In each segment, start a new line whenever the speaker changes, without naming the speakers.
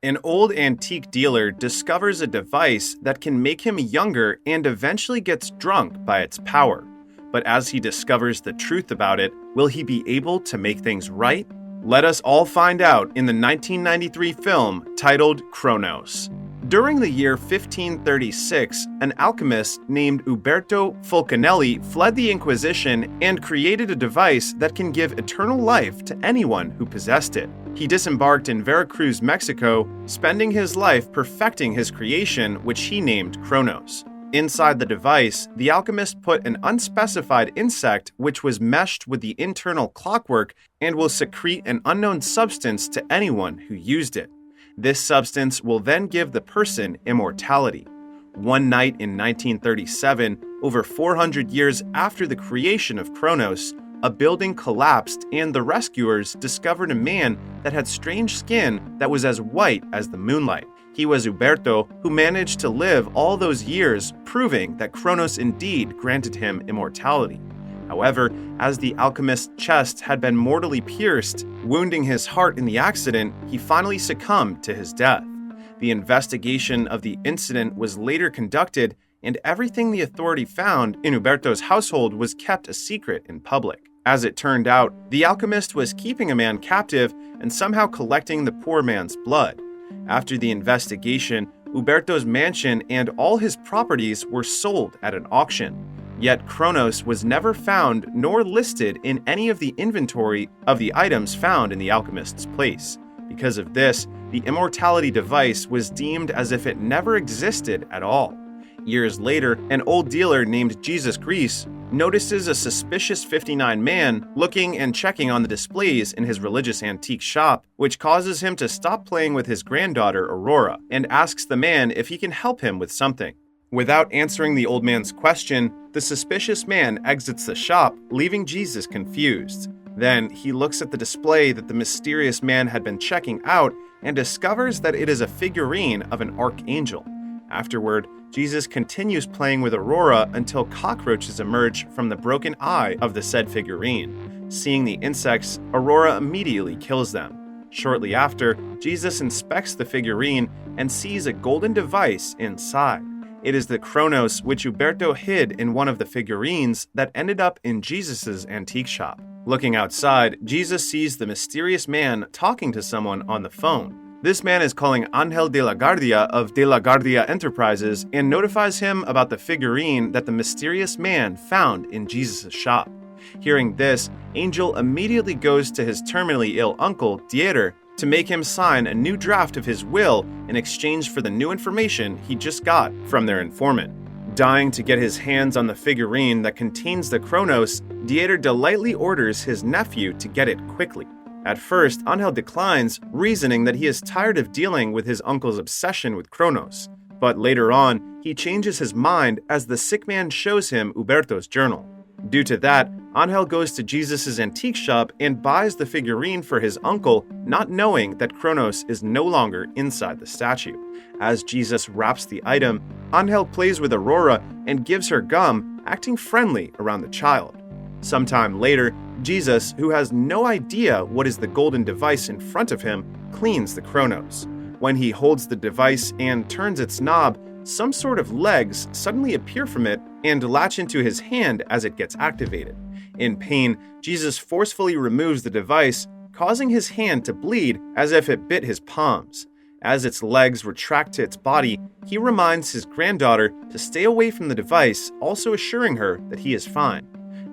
An old antique dealer discovers a device that can make him younger and eventually gets drunk by its power. But as he discovers the truth about it, will he be able to make things right? Let us all find out in the 1993 film titled Kronos. During the year 1536, an alchemist named Uberto Fulcanelli fled the Inquisition and created a device that can give eternal life to anyone who possessed it. He disembarked in Veracruz, Mexico, spending his life perfecting his creation, which he named Kronos. Inside the device, the alchemist put an unspecified insect which was meshed with the internal clockwork and will secrete an unknown substance to anyone who used it. This substance will then give the person immortality. One night in 1937, over 400 years after the creation of Kronos, a building collapsed and the rescuers discovered a man that had strange skin that was as white as the moonlight. He was Uberto, who managed to live all those years, proving that Kronos indeed granted him immortality. However, as the alchemist's chest had been mortally pierced, wounding his heart in the accident, he finally succumbed to his death. The investigation of the incident was later conducted, and everything the authority found in Uberto's household was kept a secret in public. As it turned out, the alchemist was keeping a man captive and somehow collecting the poor man's blood. After the investigation, Uberto's mansion and all his properties were sold at an auction. Yet Kronos was never found nor listed in any of the inventory of the items found in the alchemist's place. Because of this, the immortality device was deemed as if it never existed at all. Years later, an old dealer named Jesus Grease notices a suspicious 59 man looking and checking on the displays in his religious antique shop, which causes him to stop playing with his granddaughter Aurora and asks the man if he can help him with something. Without answering the old man's question, the suspicious man exits the shop, leaving Jesus confused. Then he looks at the display that the mysterious man had been checking out and discovers that it is a figurine of an archangel. Afterward, Jesus continues playing with Aurora until cockroaches emerge from the broken eye of the said figurine. Seeing the insects, Aurora immediately kills them. Shortly after, Jesus inspects the figurine and sees a golden device inside. It is the Kronos which Uberto hid in one of the figurines that ended up in Jesus' antique shop. Looking outside, Jesus sees the mysterious man talking to someone on the phone. This man is calling Angel de la Guardia of De La Guardia Enterprises and notifies him about the figurine that the mysterious man found in Jesus' shop. Hearing this, Angel immediately goes to his terminally ill uncle, Dieter, to make him sign a new draft of his will in exchange for the new information he just got from their informant. Dying to get his hands on the figurine that contains the Kronos, Dieter delightfully orders his nephew to get it quickly. At first, Angel declines, reasoning that he is tired of dealing with his uncle's obsession with Kronos. But later on, he changes his mind as the sick man shows him Uberto's journal. Due to that, Angel goes to Jesus' antique shop and buys the figurine for his uncle, not knowing that Kronos is no longer inside the statue. As Jesus wraps the item, Angel plays with Aurora and gives her gum, acting friendly around the child. Sometime later, Jesus, who has no idea what is the golden device in front of him, cleans the Kronos. When he holds the device and turns its knob, some sort of legs suddenly appear from it and latch into his hand as it gets activated. In pain, Jesus forcefully removes the device, causing his hand to bleed as if it bit his palms. As its legs retract to its body, he reminds his granddaughter to stay away from the device, also assuring her that he is fine.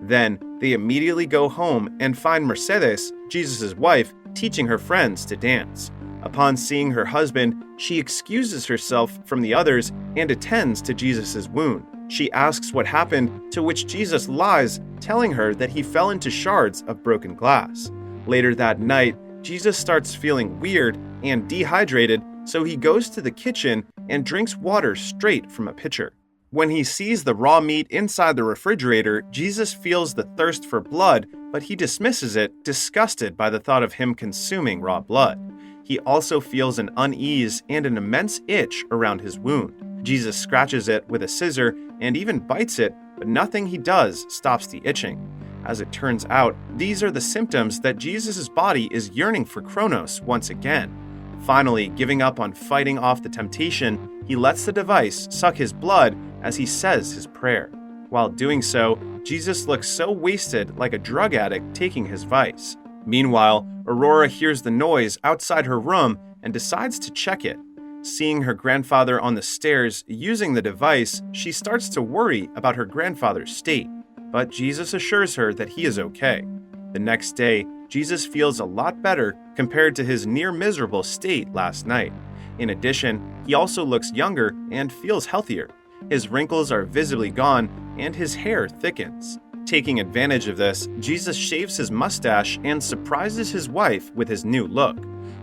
Then, they immediately go home and find Mercedes, Jesus' wife, teaching her friends to dance. Upon seeing her husband, she excuses herself from the others and attends to Jesus' wound. She asks what happened, to which Jesus lies, telling her that he fell into shards of broken glass. Later that night, Jesus starts feeling weird and dehydrated, so he goes to the kitchen and drinks water straight from a pitcher. When he sees the raw meat inside the refrigerator, Jesus feels the thirst for blood, but he dismisses it, disgusted by the thought of him consuming raw blood. He also feels an unease and an immense itch around his wound. Jesus scratches it with a scissor and even bites it, but nothing he does stops the itching. As it turns out, these are the symptoms that Jesus' body is yearning for Kronos once again. Finally, giving up on fighting off the temptation, he lets the device suck his blood as he says his prayer. While doing so, Jesus looks so wasted, like a drug addict taking his vice. Meanwhile, Aurora hears the noise outside her room and decides to check it. Seeing her grandfather on the stairs using the device, she starts to worry about her grandfather's state, but Jesus assures her that he is okay. The next day, Jesus feels a lot better compared to his near-miserable state last night. In addition, he also looks younger and feels healthier. His wrinkles are visibly gone, and his hair thickens. Taking advantage of this, Jesus shaves his mustache and surprises his wife with his new look.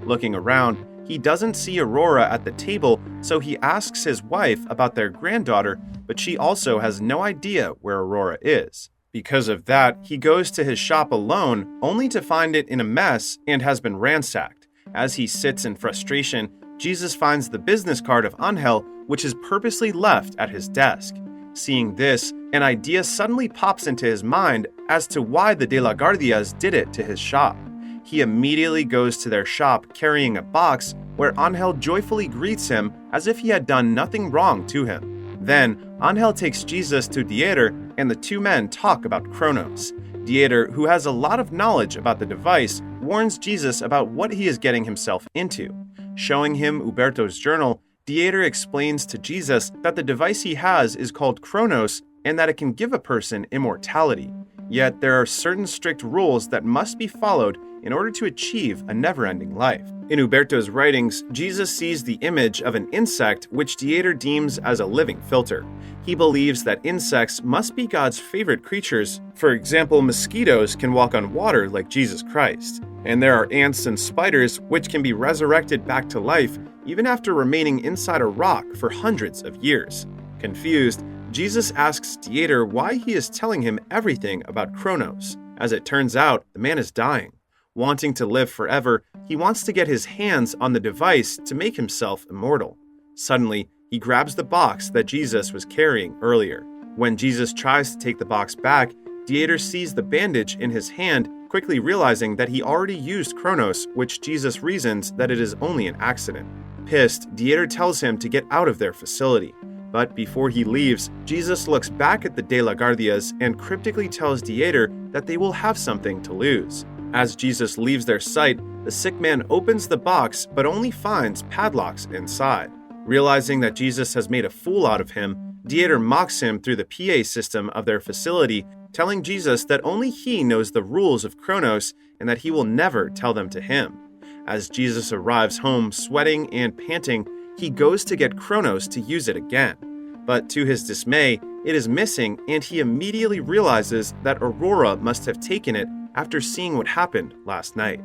Looking around, he doesn't see Aurora at the table, so he asks his wife about their granddaughter, but she also has no idea where Aurora is. Because of that, he goes to his shop alone, only to find it in a mess and has been ransacked. As he sits in frustration, Jesus finds the business card of Angel, which is purposely left at his desk. Seeing this, an idea suddenly pops into his mind as to why the De la Guardias did it to his shop. He immediately goes to their shop carrying a box where Angel joyfully greets him as if he had done nothing wrong to him. Then, Angel takes Jesus to Dieter and the two men talk about Kronos. Dieter, who has a lot of knowledge about the device, warns Jesus about what he is getting himself into. Showing him Huberto's journal, Dieter explains to Jesus that the device he has is called Kronos and that it can give a person immortality. Yet there are certain strict rules that must be followed in order to achieve a never-ending life. In Huberto's writings, Jesus sees the image of an insect which Dieter deems as a living filter. He believes that insects must be God's favorite creatures. For example, mosquitoes can walk on water like Jesus Christ. And there are ants and spiders which can be resurrected back to life even after remaining inside a rock for hundreds of years. Confused, Jesus asks Dieter why he is telling him everything about Kronos. As it turns out, the man is dying. Wanting to live forever, he wants to get his hands on the device to make himself immortal. Suddenly, he grabs the box that Jesus was carrying earlier. When Jesus tries to take the box back, Dieter sees the bandage in his hand, quickly realizing that he already used Kronos, which Jesus reasons that it is only an accident. Pissed, Dieter tells him to get out of their facility. But before he leaves, Jesus looks back at the De la Guardias and cryptically tells Dieter that they will have something to lose. As Jesus leaves their sight, the sick man opens the box but only finds padlocks inside. Realizing that Jesus has made a fool out of him, Dieter mocks him through the PA system of their facility, telling Jesus that only he knows the rules of Kronos and that he will never tell them to him. As Jesus arrives home sweating and panting, he goes to get Kronos to use it again. But to his dismay, it is missing and he immediately realizes that Aurora must have taken it after seeing what happened last night.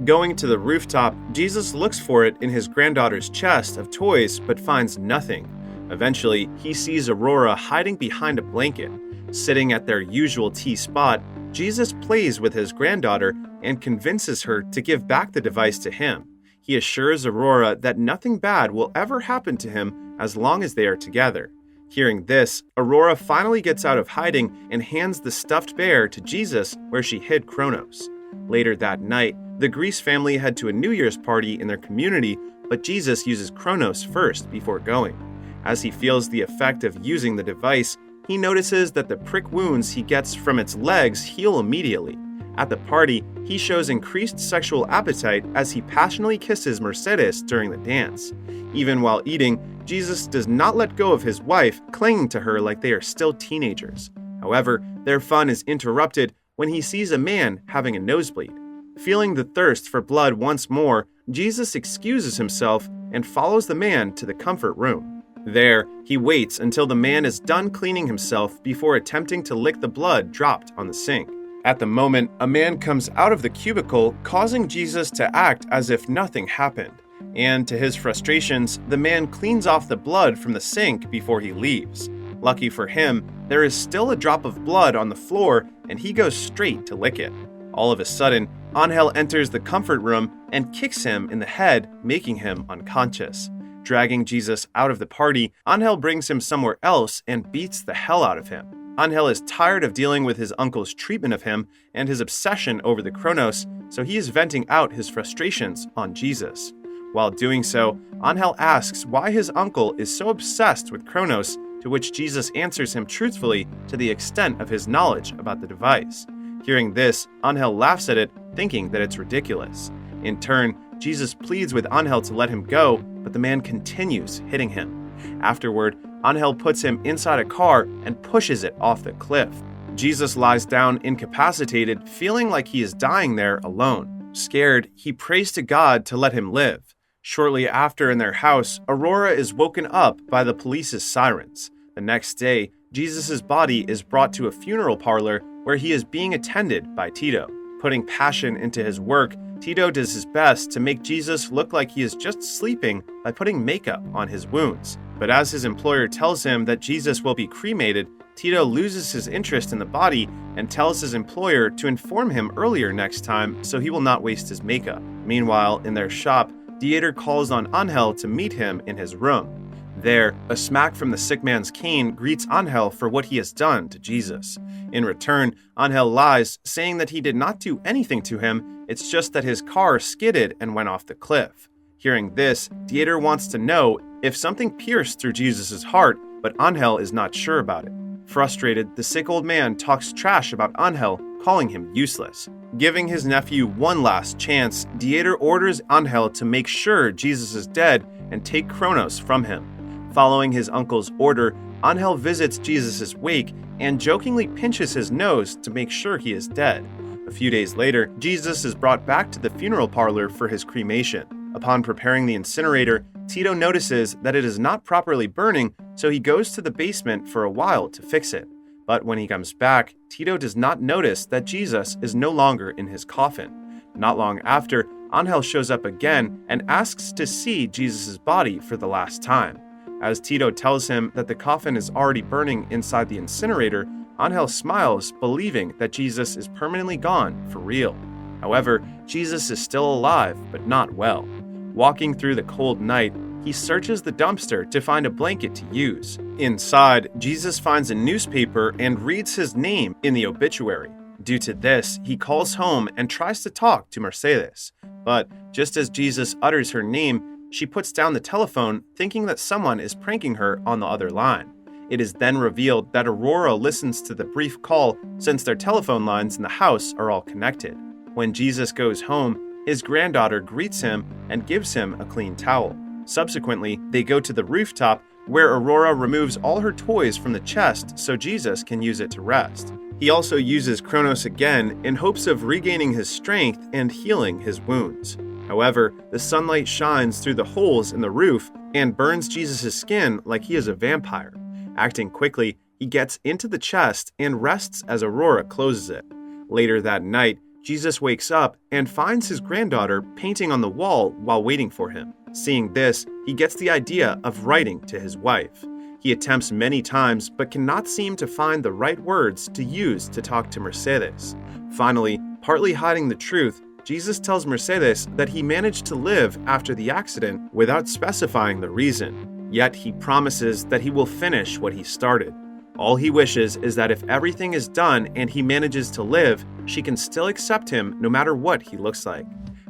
Going to the rooftop, Jesus looks for it in his granddaughter's chest of toys but finds nothing. Eventually, he sees Aurora hiding behind a blanket. Sitting at their usual tea spot, Jesus plays with his granddaughter and convinces her to give back the device to him. He assures Aurora that nothing bad will ever happen to him as long as they are together. Hearing this, Aurora finally gets out of hiding and hands the stuffed bear to Jesus where she hid Kronos. Later that night, the Grease family head to a New Year's party in their community, but Jesus uses Kronos first before going. As he feels the effect of using the device, he notices that the prick wounds he gets from its legs heal immediately. At the party, he shows increased sexual appetite as he passionately kisses Mercedes during the dance. Even while eating, Jesus does not let go of his wife, clinging to her like they are still teenagers. However, their fun is interrupted when he sees a man having a nosebleed. Feeling the thirst for blood once more, Jesus excuses himself and follows the man to the comfort room. There, he waits until the man is done cleaning himself before attempting to lick the blood dropped on the sink. At the moment, a man comes out of the cubicle, causing Jesus to act as if nothing happened. And to his frustrations, the man cleans off the blood from the sink before he leaves. Lucky for him, there is still a drop of blood on the floor, and he goes straight to lick it. All of a sudden, Angel enters the comfort room and kicks him in the head, making him unconscious. Dragging Jesus out of the party, Angel brings him somewhere else and beats the hell out of him. Angel is tired of dealing with his uncle's treatment of him and his obsession over the Kronos, so he is venting out his frustrations on Jesus. While doing so, Angel asks why his uncle is so obsessed with Kronos, to which Jesus answers him truthfully to the extent of his knowledge about the device. Hearing this, Angel laughs at it, thinking that it's ridiculous. In turn, Jesus pleads with Angel to let him go, but the man continues hitting him. Afterward, Angel puts him inside a car and pushes it off the cliff. Jesus lies down incapacitated, feeling like he is dying there alone. Scared, he prays to God to let him live. Shortly after, in their house, Aurora is woken up by the police's sirens. The next day, Jesus' body is brought to a funeral parlor where he is being attended by Tito. Putting passion into his work, Tito does his best to make Jesus look like he is just sleeping by putting makeup on his wounds. But as his employer tells him that Jesus will be cremated, Tito loses his interest in the body and tells his employer to inform him earlier next time so he will not waste his makeup. Meanwhile, in their shop, Dieter calls on Angel to meet him in his room. There, a smack from the sick man's cane greets Angel for what he has done to Jesus. In return, Angel lies, saying that he did not do anything to him, it's just that his car skidded and went off the cliff. Hearing this, Dieter wants to know if something pierced through Jesus' heart, but Angel is not sure about it. Frustrated, the sick old man talks trash about Angel, calling him useless. Giving his nephew one last chance, Dieter orders Angel to make sure Jesus is dead and take Kronos from him. Following his uncle's order, Angel visits Jesus' wake and jokingly pinches his nose to make sure he is dead. A few days later, Jesus is brought back to the funeral parlor for his cremation. Upon preparing the incinerator, Tito notices that it is not properly burning, so he goes to the basement for a while to fix it. But when he comes back, Tito does not notice that Jesus is no longer in his coffin. Not long after, Angel shows up again and asks to see Jesus' body for the last time. As Tito tells him that the coffin is already burning inside the incinerator, Angel smiles, believing that Jesus is permanently gone for real. However, Jesus is still alive, but not well. Walking through the cold night, he searches the dumpster to find a blanket to use. Inside, Jesus finds a newspaper and reads his name in the obituary. Due to this, he calls home and tries to talk to Mercedes. But just as Jesus utters her name, she puts down the telephone, thinking that someone is pranking her on the other line. It is then revealed that Aurora listens to the brief call since their telephone lines in the house are all connected. When Jesus goes home, his granddaughter greets him and gives him a clean towel. Subsequently, they go to the rooftop where Aurora removes all her toys from the chest so Jesus can use it to rest. He also uses Kronos again in hopes of regaining his strength and healing his wounds. However, the sunlight shines through the holes in the roof and burns Jesus' skin like he is a vampire. Acting quickly, he gets into the chest and rests as Aurora closes it. Later that night, Jesus wakes up and finds his granddaughter painting on the wall while waiting for him. Seeing this, he gets the idea of writing to his wife. He attempts many times but cannot seem to find the right words to use to talk to Mercedes. Finally, partly hiding the truth, Jesus tells Mercedes that he managed to live after the accident without specifying the reason. Yet he promises that he will finish what he started. All he wishes is that if everything is done and he manages to live, she can still accept him no matter what he looks like.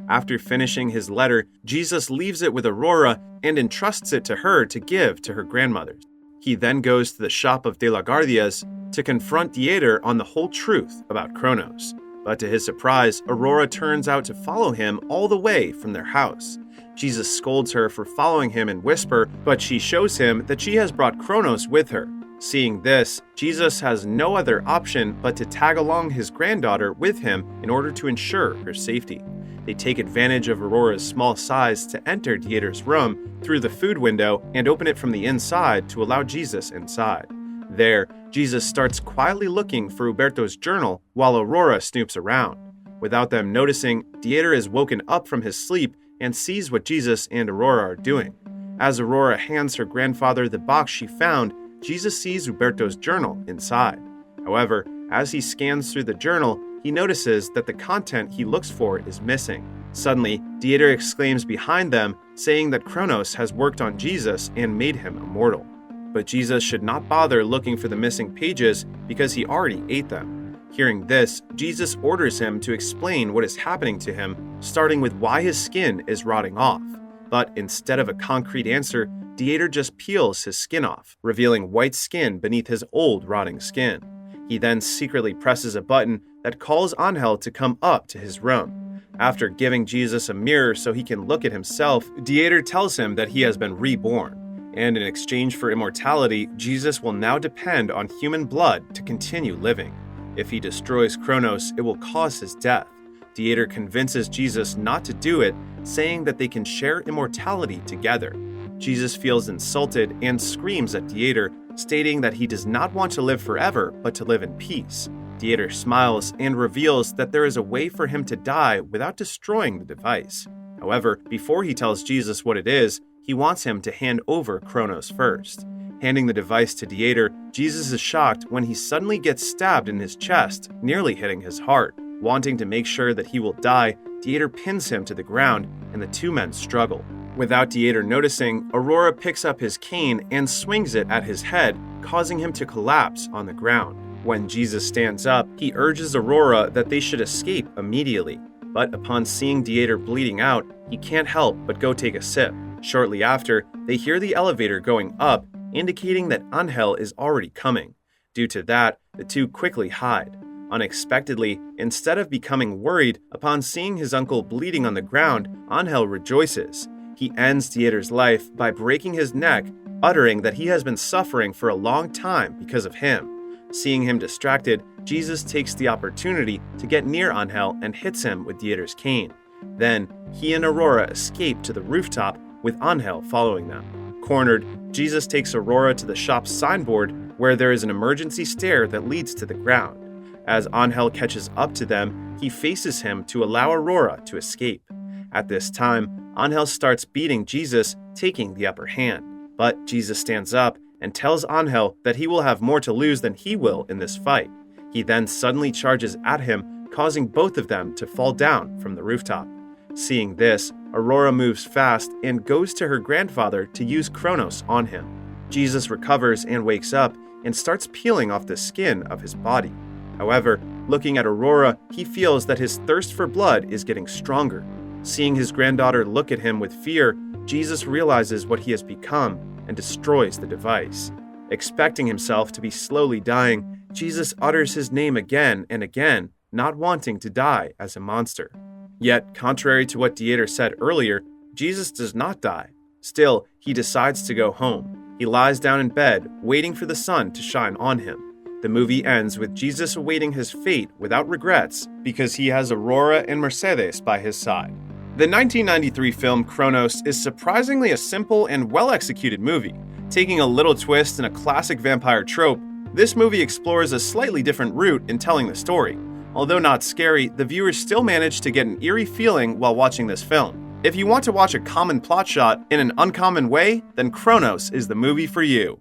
After finishing his letter, Jesus leaves it with Aurora and entrusts it to her to give to her grandmother. He then goes to the shop of De La Guardias to confront Dieter on the whole truth about Kronos. But to his surprise, Aurora turns out to follow him all the way from their house. Jesus scolds her for following him and whisper, but she shows him that she has brought Kronos with her. Seeing this, Jesus has no other option but to tag along his granddaughter with him in order to ensure her safety. They take advantage of Aurora's small size to enter Dieter's room through the food window and open it from the inside to allow Jesus inside. There, Jesus starts quietly looking for Huberto's journal while Aurora snoops around. Without them noticing, Dieter is woken up from his sleep and sees what Jesus and Aurora are doing. As Aurora hands her grandfather the box she found, Jesus sees Huberto's journal inside. However, as he scans through the journal, he notices that the content he looks for is missing. Suddenly, Dieter exclaims behind them, saying that Kronos has worked on Jesus and made him immortal. But Jesus should not bother looking for the missing pages because he already ate them. Hearing this, Jesus orders him to explain what is happening to him, starting with why his skin is rotting off. But instead of a concrete answer, Dieter just peels his skin off, revealing white skin beneath his old, rotting skin. He then secretly presses a button that calls Angel to come up to his room. After giving Jesus a mirror so he can look at himself, Dieter tells him that he has been reborn. And in exchange for immortality, Jesus will now depend on human blood to continue living. If he destroys Kronos, it will cause his death. Dieter convinces Jesus not to do it, saying that they can share immortality together. Jesus feels insulted and screams at Dieter, stating that he does not want to live forever, but to live in peace. Dieter smiles and reveals that there is a way for him to die without destroying the device. However, before he tells Jesus what it is, he wants him to hand over Kronos first. Handing the device to Dieter, Jesus is shocked when he suddenly gets stabbed in his chest, nearly hitting his heart. Wanting to make sure that he will die, Dieter pins him to the ground, and the two men struggle. Without Dieter noticing, Aurora picks up his cane and swings it at his head, causing him to collapse on the ground. When Jesus stands up, he urges Aurora that they should escape immediately. But upon seeing Dieter bleeding out, he can't help but go take a sip. Shortly after, they hear the elevator going up, indicating that Angel is already coming. Due to that, the two quickly hide. Unexpectedly, instead of becoming worried upon seeing his uncle bleeding on the ground, Angel rejoices. He ends Dieter's life by breaking his neck, uttering that he has been suffering for a long time because of him. Seeing him distracted, Jesus takes the opportunity to get near Angel and hits him with Dieter's cane. Then, he and Aurora escape to the rooftop, with Angel following them. Cornered, Jesus takes Aurora to the shop's signboard, where there is an emergency stair that leads to the ground. As Angel catches up to them, he faces him to allow Aurora to escape. At this time, Angel starts beating Jesus, taking the upper hand. But Jesus stands up and tells Angel that he will have more to lose than he will in this fight. He then suddenly charges at him, causing both of them to fall down from the rooftop. Seeing this, Aurora moves fast and goes to her grandfather to use Kronos on him. Jesus recovers and wakes up and starts peeling off the skin of his body. However, looking at Aurora, he feels that his thirst for blood is getting stronger. Seeing his granddaughter look at him with fear, Jesus realizes what he has become and destroys the device. Expecting himself to be slowly dying, Jesus utters his name again and again, not wanting to die as a monster. Yet, contrary to what Dieter said earlier, Jesus does not die. Still, he decides to go home. He lies down in bed, waiting for the sun to shine on him. The movie ends with Jesus awaiting his fate without regrets because he has Aurora and Mercedes by his side. The 1993 film Kronos is surprisingly a simple and well-executed movie. Taking a little twist in a classic vampire trope, this movie explores a slightly different route in telling the story. Although not scary, the viewers still manage to get an eerie feeling while watching this film. If you want to watch a common plot shot in an uncommon way, then Kronos is the movie for you.